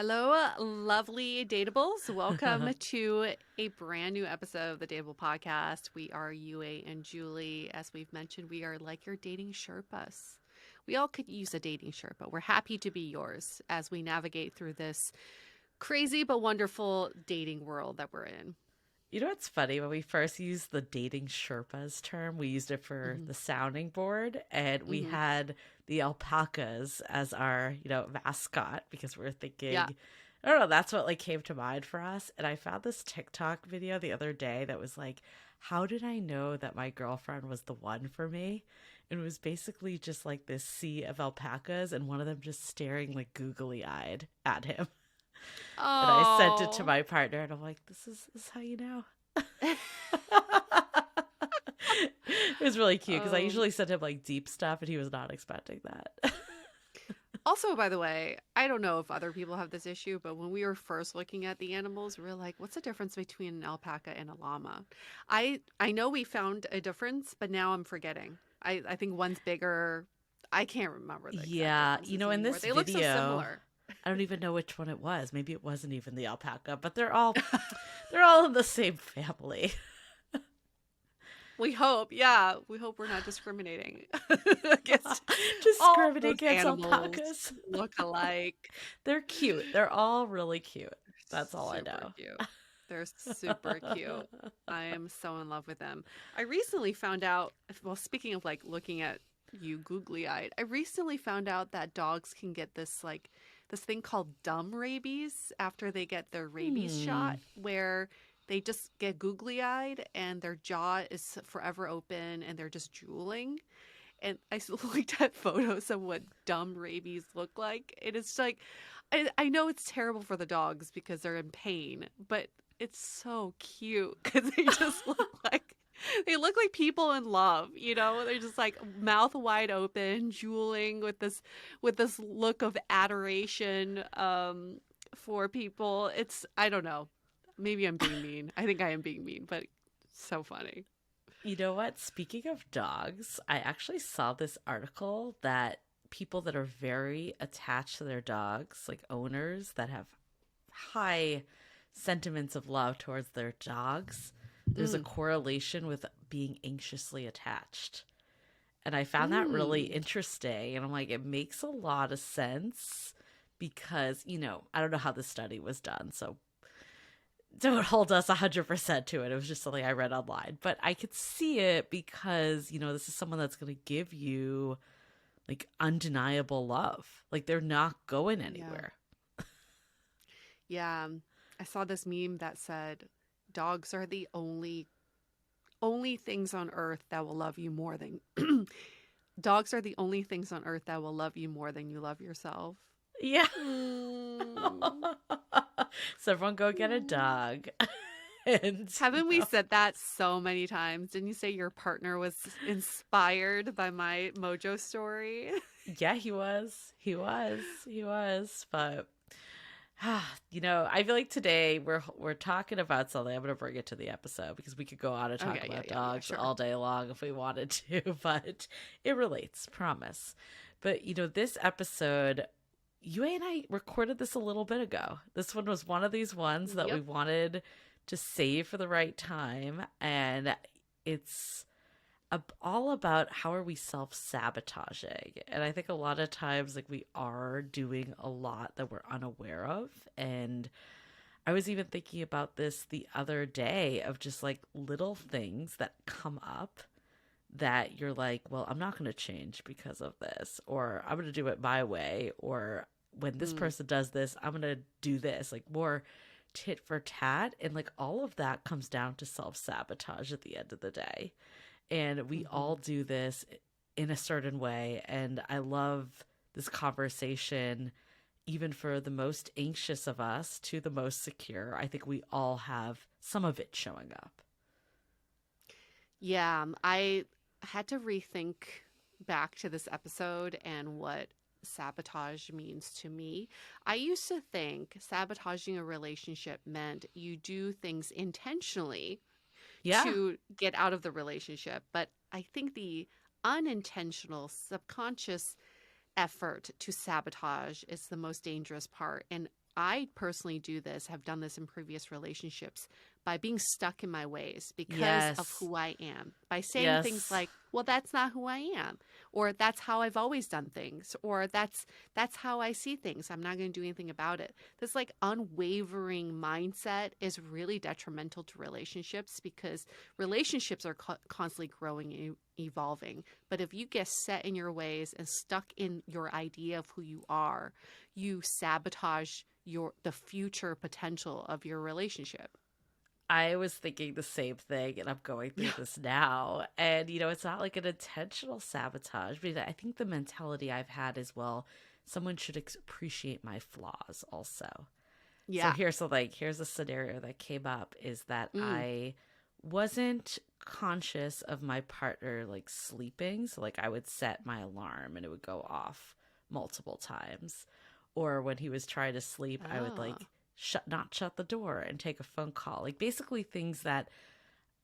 Hello, lovely Dateables. Welcome to a brand new episode of the Dateable Podcast. We are Yue and Julie. As we've mentioned, we are like your dating Sherpas. We all could use a dating Sherpa. We're happy to be yours as we navigate through this crazy but wonderful dating world that we're in. You know what's funny? When we first used the dating Sherpas term, we used it for Mm-hmm. the sounding board, and we Mm-hmm. had the alpacas as our, mascot because we were Yeah. thinking, I don't know, that's what like came to mind for us. And I found this TikTok video the other day that was like, how did I know that my girlfriend was the one for me? And it was basically just like this sea of alpacas and one of them just staring like googly eyed at him. And I sent it to Oh. my partner, and I'm like, "This is how you know." It was really cute because I Oh. usually send him like deep stuff, and he was not expecting that. Also, by the way, I don't know if other people have this issue, but when we were first looking at the animals, we were like, what's the difference between an alpaca and a llama? I know we found a difference, but now I'm forgetting. I think one's bigger. I can't remember the exact Yeah, differences in anymore. this They look so video, similar. I don't even know which one it was. Maybe it wasn't even the alpaca, but they're all in the same family. We hope, yeah, we hope we're not discriminating against all Discriminate those against animals alpacas. look alike. They're cute. They're all really cute. That's all I Super know. cute. They're super cute. I am so in love with them. I recently found out, well, speaking of like looking at you googly eyed, I recently found out that dogs can get this thing called dumb rabies after they get their rabies Hmm. shot, where they just get googly eyed and their jaw is forever open and they're just drooling. And I looked at photos of what dumb rabies look like. It is like, I know it's terrible for the dogs because they're in pain, but it's so cute because they look like people in love. They're just like mouth wide open, drooling with this look of adoration for people. I don't know. Maybe I'm being mean. I think I am being mean, but so funny. You know what? Speaking of dogs, I actually saw this article that people that are very attached to their dogs, like owners that have high sentiments of love towards their dogs, there's a Mm. correlation with being anxiously attached. And I found that really Mm. interesting. And I'm like, it makes a lot of sense because, I don't know how the study was done. So don't hold us 100% to it. It was just something I read online. But I could see it because, this is someone that's going to give you like undeniable love. Like they're not going Yeah. anywhere. Yeah. I saw this meme that said dogs are the only things on earth that will love you more than dogs are the only things on earth that will love you more than you love yourself. Yeah. Mm. So everyone go get a Mm. dog. And, Haven't we said that so many times? Didn't you say your partner was inspired by my Mojo story? yeah, he was. He was. He was. But I feel like today we're talking about something. I'm gonna bring it to the episode because we could go on and talk Okay, yeah, about yeah, yeah, dogs sure. all day long if we wanted to, but it relates, promise. But this episode, you and I recorded this a little bit ago. This one was one of these ones that we Yep. wanted to save for the right time, and it's all about how are we self-sabotaging. And I think a lot of times like we are doing a lot that we're unaware of. And I was even thinking about this the other day of just like little things that come up that you're like, well, I'm not going to change because of this, or I'm going to do it my way, or when this Mm. person does this, I'm going to do this, like more tit for tat. And like all of that comes down to self sabotage at the end of the day. And we Hmm. all do this in a certain way. And I love this conversation, even for the most anxious of us to the most secure. I think we all have some of it showing up. Yeah, I had to rethink back to this episode and what sabotage means to me. I used to think sabotaging a relationship meant you do things intentionally Yeah. to get out of the relationship, but I think the unintentional, subconscious effort to sabotage is the most dangerous part. And I personally do this, have done this in previous relationships by being stuck in my ways because of Yes. who I am, by saying things Yes. like, well, that's not who I am, or that's how I've always done things, or that's how I see things. I'm not going to do anything about it. This like unwavering mindset is really detrimental to relationships because relationships are constantly growing and evolving. But if you get set in your ways and stuck in your idea of who you are, you sabotage the future potential of your relationship. I was thinking the same thing, and I'm going through Yeah. this now. And, it's not like an intentional sabotage, but I think the mentality I've had is, well, someone should appreciate my flaws also. So Yeah. here's a scenario that came up is that Mm. I wasn't conscious of my partner like sleeping. So like I would set my alarm and it would go off multiple times. Or when he was trying to sleep, I would Oh. like not shut the door and take a phone call. Like basically things that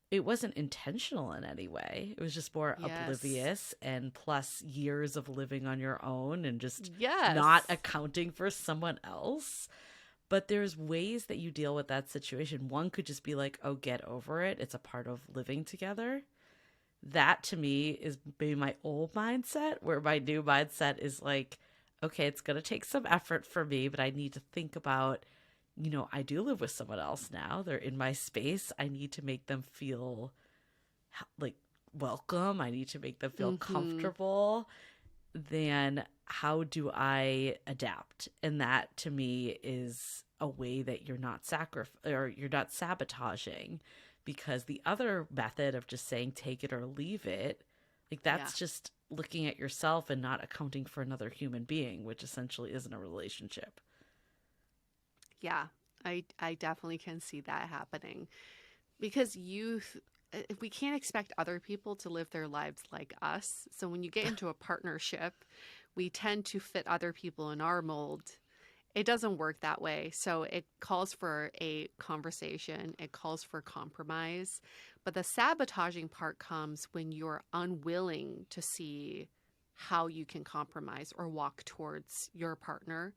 it wasn't intentional in any way. It was just more Yes. oblivious and plus years of living on your own and just not Yes. accounting for someone else. But there's ways that you deal with that situation. One could just be like, oh, get over it. It's a part of living together. That to me is maybe my old mindset, where my new mindset is like, okay, it's going to take some effort for me, but I need to think about, I do live with someone else now. They're in my space. I need to make them feel like welcome. I need to make them feel Mm-hmm. comfortable. Then how do I adapt? And that to me is a way that you're not or you're not sabotaging, because the other method of just saying take it or leave it, like Yeah. that's just looking at yourself and not accounting for another human being, which essentially isn't a relationship. Yeah. I definitely can see that happening because we can't expect other people to live their lives like us. So when you get into a partnership, we tend to fit other people in our mold. It doesn't work that way. So it calls for a conversation, it calls for compromise. But the sabotaging part comes when you're unwilling to see how you can compromise or walk towards your partner.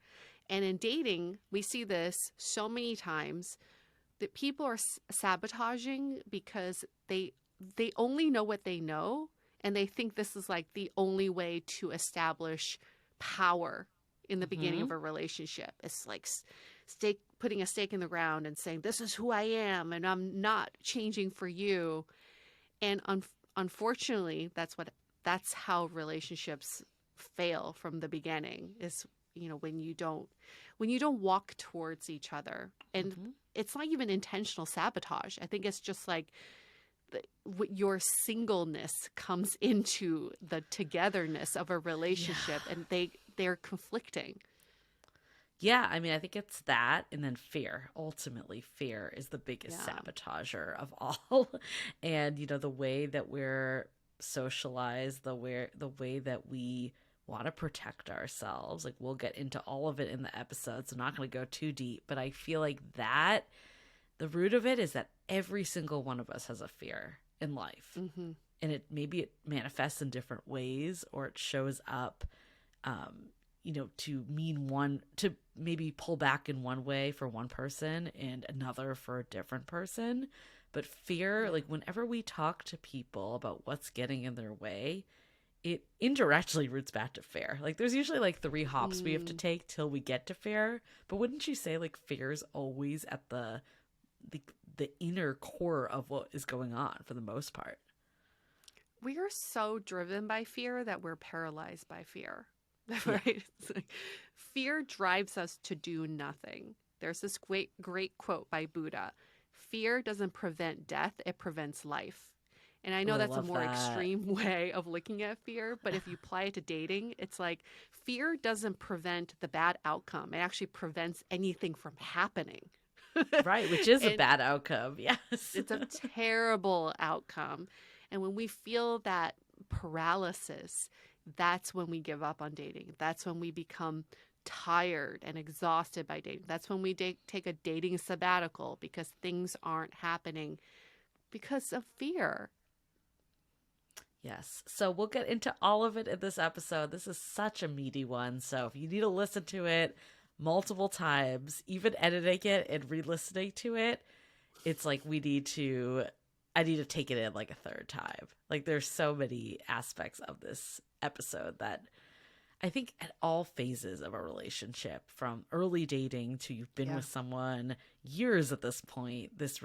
And in dating, we see this so many times that people are sabotaging because they only know what they know, and they think this is like the only way to establish power in the beginning Mm-hmm. of a relationship. It's like putting a stake in the ground and saying this is who I am and I'm not changing for you. And unfortunately, that's how relationships fail from the beginning, is when you don't walk towards each other. And Mm-hmm. it's not even intentional sabotage. I think it's just like your singleness comes into the togetherness of a Yeah. relationship, and they're conflicting. Yeah, I mean, I think it's that, and then fear. Ultimately, fear is the biggest Yeah. sabotager of all. And the way that we're socialized, the way that we want to protect ourselves. Like we'll get into all of it in the episode, so I'm not going to go too deep. But I feel like that the root of it is that every single one of us has a fear in life, Mm-hmm. and it manifests in different ways, or it shows up um, to mean one, to maybe pull back in one way for one person and another for a different person. But fear, Yeah. like whenever we talk to people about what's getting in their way, it indirectly roots back to fear. Like there's usually like 3 hops we have to Mm. take till we get to fear. But wouldn't you say like fear is always at the, the inner core of what is going on for the most part? We are so driven by fear that we're paralyzed by fear. Yeah. Right? It's like, fear drives us to do nothing. There's this great quote by Buddha. Fear doesn't prevent death, it prevents life. And I Oh, know I that's a love more that. extreme way of looking at fear, but if you apply it to dating, it's like fear doesn't prevent the bad outcome. It actually prevents anything from happening. Right, which is a And bad outcome. Yes. it's a terrible outcome. And when we feel that paralysis, that's when we give up on dating. That's when we become tired and exhausted by dating. That's when we take a dating sabbatical because things aren't happening because of fear. Yes. So we'll get into all of it in this episode. This is such a meaty one. So if you need to listen to it, multiple times, even editing it and re-listening to it. It's like I need to take it in like a third time. Like there's so many aspects of this episode that I think at all phases of a relationship, from early dating to you've been Yeah. with someone years at this point, this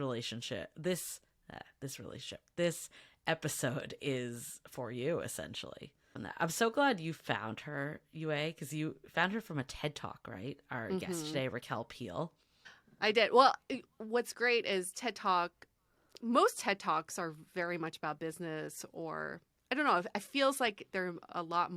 episode is for you essentially. And I'm so glad you found her, Yue, because you found her from a TED Talk, right? Our guest Hmm. today, Raquel Peel. I did. Well, what's great is TED Talk. Most TED Talks are very much about business, or I don't know. It feels like they're a lot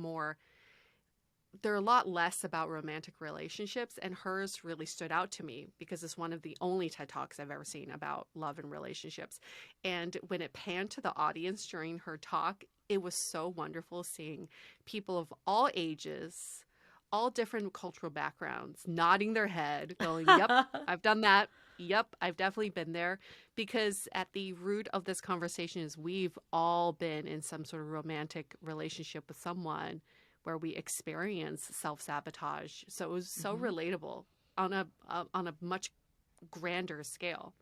less about romantic relationships, and hers really stood out to me because it's one of the only TED Talks I've ever seen about love and relationships. And when it panned to the audience during her talk, it was so wonderful seeing people of all ages, all different cultural backgrounds, nodding their head, going, "Yep, I've done that. Yep, I've definitely been there." Because at the root of this conversation is we've all been in some sort of romantic relationship with someone where we experience self-sabotage. So it was so Hmm. relatable on a much grander scale.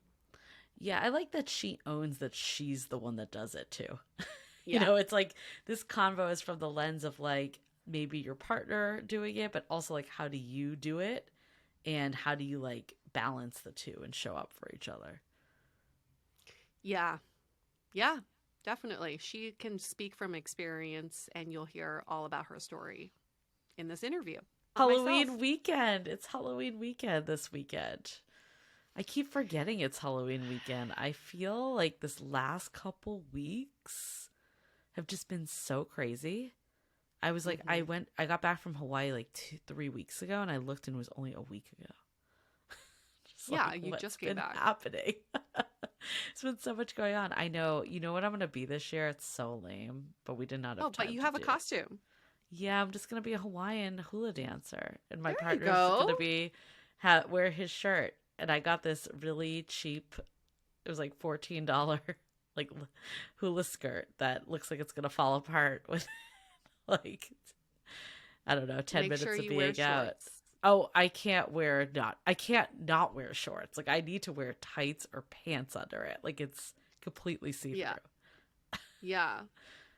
Yeah, I like that she owns that she's the one that does it too. Yeah. It's like this convo is from the lens of like maybe your partner doing it, but also like how do you do it and how do you like balance the two and show up for each other. Yeah. Yeah. Definitely. She can speak from experience, and you'll hear all about her story in this interview. Not Halloween myself. weekend. It's Halloween weekend this weekend. I keep forgetting it's Halloween weekend. I feel like this last couple weeks have just been so crazy. I was like, Hmm. I got back from Hawaii like 3 weeks ago, and I looked and it was only a week ago. Just Yeah, like, you what's just came been back. happening? It's been so much going on. I know, you know what I'm gonna be this year? It's so lame, but we did not Oh, have but time you to have a do. costume. Yeah, I'm just gonna be a Hawaiian hula dancer, and my There you partner's go. gonna be wear his shirt. And I got this really cheap. It was like $14 like hula skirt that looks like it's gonna fall apart with like I don't know, 10 Make sure minutes of you wear being out. shorts. Oh, I can't not wear shorts. Like I need to wear tights or pants under it. Like it's completely Yeah. see-through. Yeah.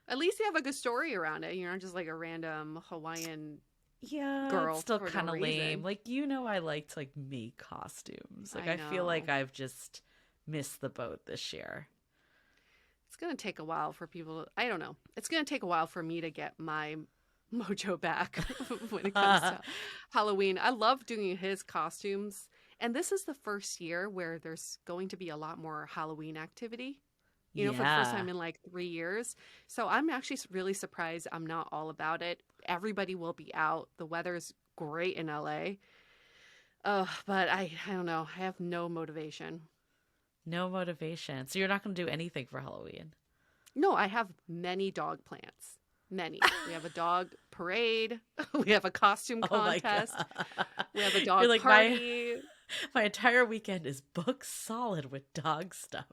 At least you have a good story around it. You're not just like a random Hawaiian Yeah, it's girl still for no kind of lame. reason. Like I like to like make costumes. Like I I feel like know. I've just missed the boat this year. It's going to take a while for people. I don't know. It's going to take a while for me to get my mojo back when it comes to Halloween. I love doing his costumes. And this is the first year where there's going to be a lot more Halloween activity, for the first Yeah. time in like 3 years. So I'm actually really surprised I'm not all about it. Everybody will be out. The weather's great in LA. But I don't know. I have no motivation. No motivation. So you're not going to do anything for Halloween. No, I have many dog plants. Many. We have a dog parade. We have a costume Oh my contest. god. We have a You're dog like party. my entire weekend is booked solid with dog stuff.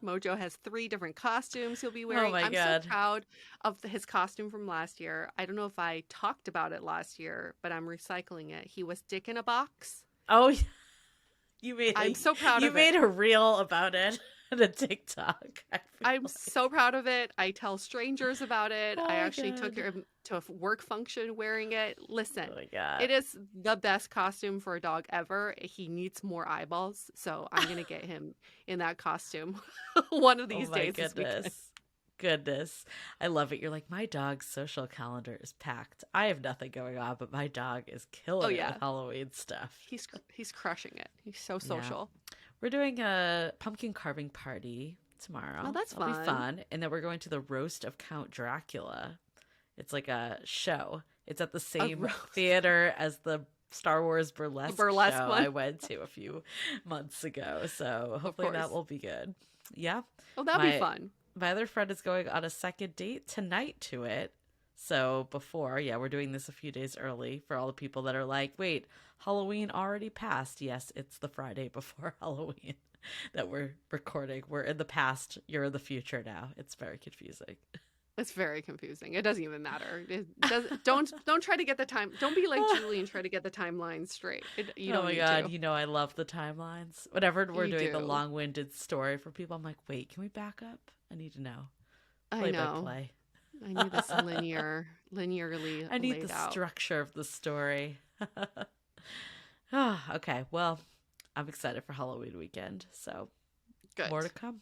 Mojo has 3 different costumes he'll be Oh wearing. my I'm so god. proud of his costume from last year. I don't know if I talked about it last year, but I'm recycling it. He was Dick in a Box. Oh, I'm so proud you of it. made a reel about it on a TikTok. I I'm feel like. so proud of it. I tell strangers about it. I Oh my actually took god. him to a work function wearing it. Oh Listen, my god. it is the best costume for a dog ever. He needs more eyeballs, so I'm going to get him in that costume one of Oh these my days this weekend. goodness. Goodness. I love it. You're like, my dog's social calendar is packed. I have nothing going on, but my dog is Oh killing it with yeah. Halloween stuff. He's crushing it. He's so Yeah. social. We're doing a pumpkin carving party Oh, tomorrow. that's That'll be fun. fun. And then we're going to the roast of Count Dracula. It's like a show. It's at the A same roast. theater as the Star Wars The burlesque show burlesque one. I went to a few months ago. So Of hopefully that course. will be good. Yeah. Oh, that'd be My fun. my other friend is going on a second date tonight to it. So we're doing this a few days early for all the people that are like, wait, Halloween already passed. Yes, it's the Friday before Halloween that we're recording. We're in the past, you're in the future now. It's very confusing. It's very confusing. It doesn't even matter. It does don't try to get the time. Don't be like Julie and try to get the timeline straight. You Oh don't my need God, to. you know I love the timelines. Whenever we're You doing the do. long-winded story for people, I'm like, wait, can we back up? I need to know. I Play by know. play. I need this linearly I need the laid out. structure of the story. Okay, well, I'm excited for Halloween weekend, so more to Good. come.